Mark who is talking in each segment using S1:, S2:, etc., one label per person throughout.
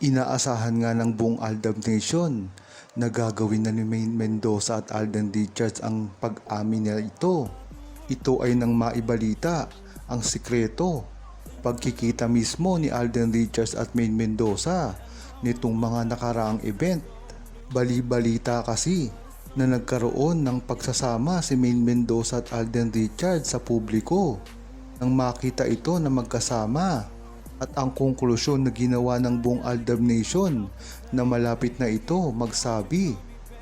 S1: Inaasahan nga ng buong Aldab Nation na gagawin na ni Maine Mendoza at Alden Richards ang pag-amin na ito. Ito ay nang maibalita ang sikreto, pagkikita mismo ni Alden Richards at Maine Mendoza nitong mga nakaraang event. Bali-balita kasi na nagkaroon ng pagsasama si Maine Mendoza at Alden Richards sa publiko nang makita ito na magkasama. At ang konklusyon na ginawa ng buong Aldab Nation na malapit na ito magsabi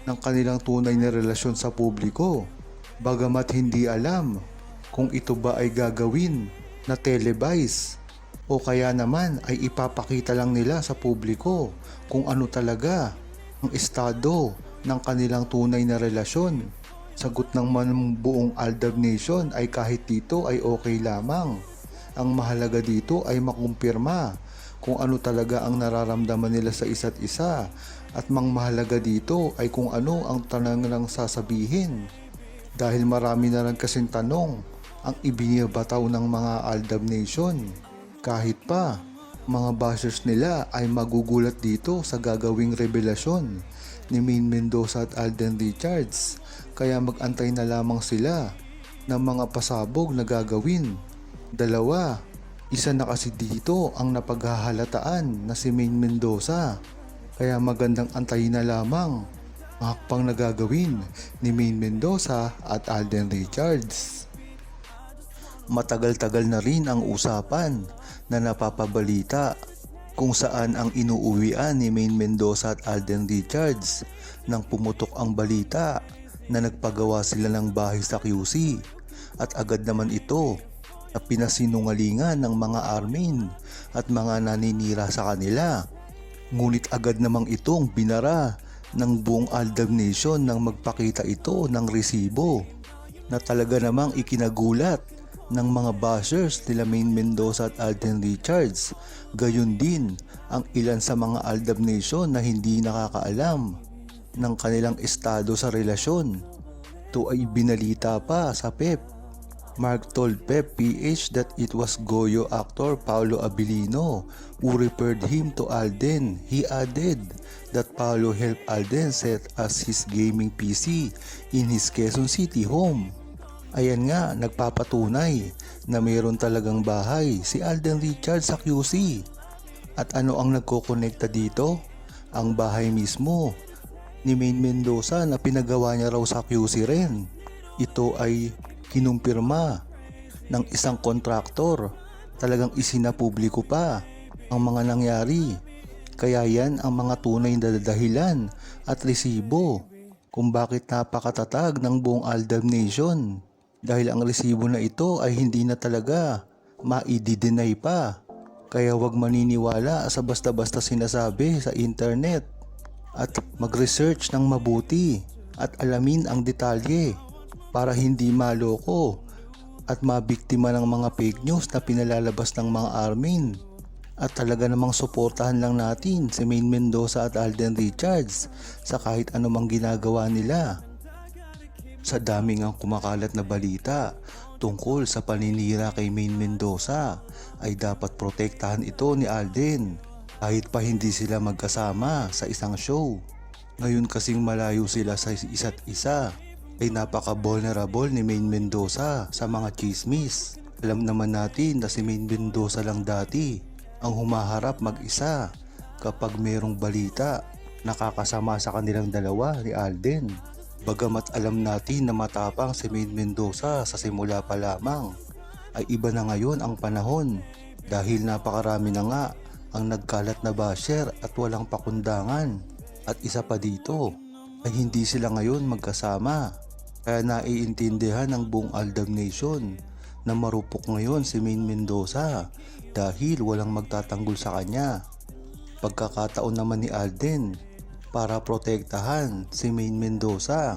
S1: ng kanilang tunay na relasyon sa publiko. Bagamat hindi alam kung ito ba ay gagawin na televise o kaya naman ay ipapakita lang nila sa publiko kung ano talaga ang estado ng kanilang tunay na relasyon. Sagot ng buong Aldab Nation ay kahit dito ay okay lamang. Ang mahalaga dito ay makumpirma kung ano talaga ang nararamdaman nila sa isa't isa at mahalaga dito ay kung ano ang talagang sasabihin. Dahil marami na rin kasing tanong ang ibinibataw ng mga Aldab Nation. Kahit pa mga bashers nila ay magugulat dito sa gagawing revelasyon ni Maine Mendoza at Alden Richards, kaya mag-antay na lamang sila ng mga pasabog na gagawin. Dalawa, isa na kasi dito ang napaghahalataan na si Maine Mendoza, kaya magandang antayin na lamang ang hakbang na gagawin ni Maine Mendoza at Alden Richards. Matagal-tagal na rin ang usapan na napapabalita kung saan ang inuuwian ni Maine Mendoza at Alden Richards nang pumutok ang balita na nagpagawa sila ng bahay sa QC at agad naman ito na pinasinungalingan ng mga armin at mga naninira sa kanila. Ngunit agad namang itong binara ng buong Aldab Nation nang magpakita ito ng resibo na talaga namang ikinagulat ng mga bashers nila Maine Mendoza at Alden Richards. Gayon din ang ilan sa mga Aldab Nation na hindi nakakaalam ng kanilang estado sa relasyon. Ito ay binalita pa sa PEP. Mark told Pep PH that it was Goyo actor Paolo Abilino who referred him to Alden. He added that Paolo helped Alden set as his gaming PC in his Quezon City home. Ayan nga, nagpapatunay na mayroon talagang bahay si Alden Richards sa QC. At ano ang nagkokonekta dito? Ang bahay mismo ni Maine Mendoza na pinagawa niya raw sa QC rin. Ito ay kinumpirma ng isang kontraktor. Talagang isinapubliko pa ang mga nangyari. Kaya yan ang mga tunay na dahilan at resibo kung bakit napakatatag ng buong Aldab Nation. Dahil ang resibo na ito ay hindi na talaga ma-i-deny pa. Kaya wag maniniwala sa basta-basta sinasabi sa internet at mag-research ng mabuti at alamin ang detalye para hindi maloko at mabiktima ng mga fake news na pinalalabas ng mga armin. At talaga namang suportahan lang natin si Maine Mendoza at Alden Richards sa kahit anumang ginagawa nila. Sa dami ngang kumakalat na balita tungkol sa paninira kay Maine Mendoza ay dapat protektahan ito ni Alden kahit pa hindi sila magkasama sa isang show. Ngayon kasing malayo sila sa isa't isa ay napaka-vulnerable ni Maine Mendoza sa mga chismis. Alam naman natin na si Maine Mendoza lang dati ang humaharap mag-isa kapag mayroong balita nakakasama sa kanilang dalawa ni Alden. Bagamat alam natin na matapang si Maine Mendoza sa simula pa lamang, ay iba na ngayon ang panahon dahil napakarami na nga ang nagkalat na basher at walang pakundangan. At isa pa dito ay hindi sila ngayon magkasama. Kaya naiintindihan ng buong Aldab Nation na marupok ngayon si Maine Mendoza dahil walang magtatanggol sa kanya. Pagkakataon naman ni Alden para protektahan si Maine Mendoza.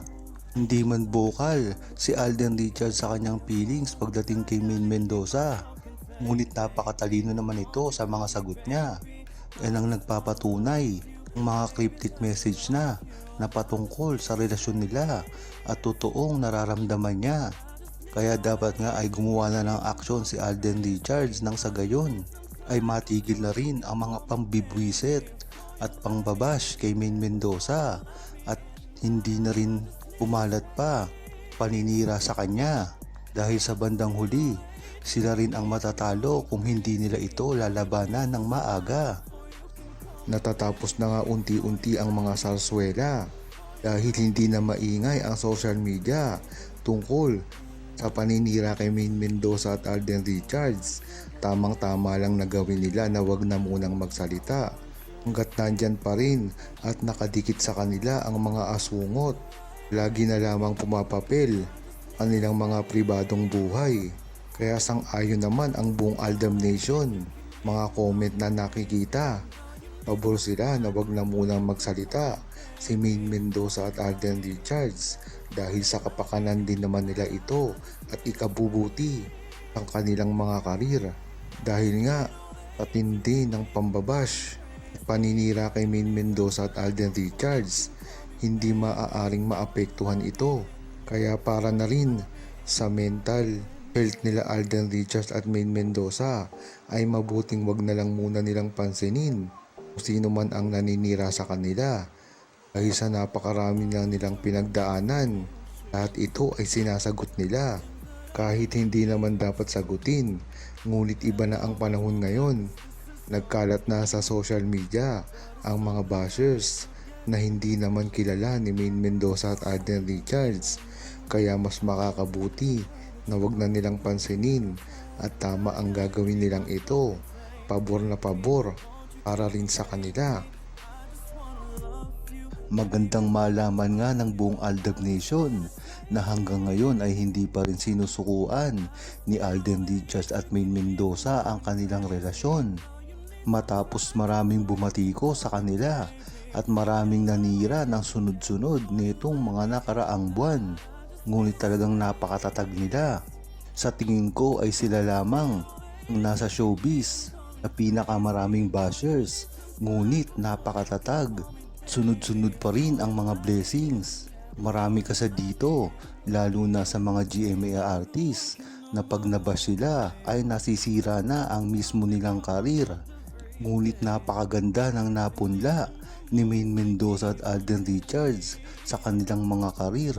S1: Hindi man bokal si Alden Richards sa kanyang feelings pagdating kay Maine Mendoza. Ngunit napakatalino naman ito sa mga sagot niya. Yan ang nagpapatunay ng mga cryptic message na patungkol sa relasyon nila at totoong nararamdaman niya. Kaya dapat nga ay gumawa na ng aksyon si Alden Richards nang sa gayon ay matigil na rin ang mga pambibwiset at pangbabash kay Maine Mendoza at hindi na rin pumalat pa paninira sa kanya dahil sa bandang huli sila rin ang matatalo kung hindi nila ito lalabanan ng maaga. Natatapos na nga unti-unti ang mga sarswela dahil hindi na maingay ang social media tungkol sa paninira kay Maine Mendoza at Alden Richards. Tamang-tama lang na gawin nila na wag na munang magsalita hanggat nandyan pa rin at nakadikit sa kanila ang mga asungot. Lagi na lamang pumapapel kanilang mga pribadong buhay. Kaya sang-ayon naman ang buong Aldam Nation. Mga comment na nakikita, pabor sila na wag na munang magsalita si Maine Mendoza at Alden Richards dahil sa kapakanan din naman nila ito at ikabubuti ang kanilang mga karir. Dahil nga patindi ng pambabash at paninira kay Maine Mendoza at Alden Richards, hindi maaaring maapektuhan ito. Kaya para na rin sa mental health nila Alden Richards at Maine Mendoza ay mabuting wag na lang muna nilang pansinin kung sino man ang naninira sa kanila dahil sa napakarami lang nilang pinagdaanan. Lahat ito ay sinasagot nila kahit hindi naman dapat sagutin, ngunit iba na ang panahon ngayon. Nagkalat na sa social media ang mga bashers na hindi naman kilala ni Maine Mendoza at Alden Richards, kaya mas makakabuti na wag na nilang pansinin at tama ang gagawin nilang ito. Pabor na pabor para rin sa kanila. Magandang malaman nga ng buong Aldab Nation na hanggang ngayon ay hindi pa rin sinusukuan ni Alden Richards at Maine Mendoza ang kanilang relasyon. Matapos maraming bumatiko sa kanila at maraming nanira ng sunod-sunod nitong mga nakaraang buwan. Ngunit talagang napakatatag nila. Sa tingin ko ay sila lamang ang nasa showbiz na pinakamaraming bashers, ngunit napakatatag. Sunod-sunod pa rin ang mga blessings. Marami kasi dito, lalo na sa mga GMA artists, na pag nabash sila ay nasisira na ang mismo nilang karir. Ngunit napakaganda ng napunla ni Maine Mendoza at Alden Richards sa kanilang mga karir.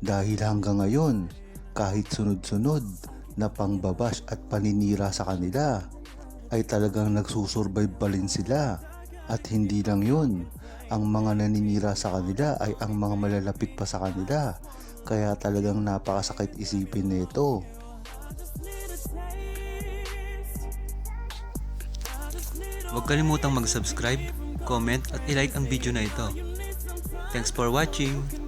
S1: Dahil hanggang ngayon, kahit sunod-sunod na pangbabash at paninira sa kanila, ay talagang nagsusurvive pa rin sila. At hindi lang yun, ang mga naninira sa kanila ay ang mga malalapit pa sa kanila. Kaya talagang napakasakit isipin nito.
S2: Huwag kalimutang mag-subscribe, comment at i-like ang video na ito. Thanks for watching!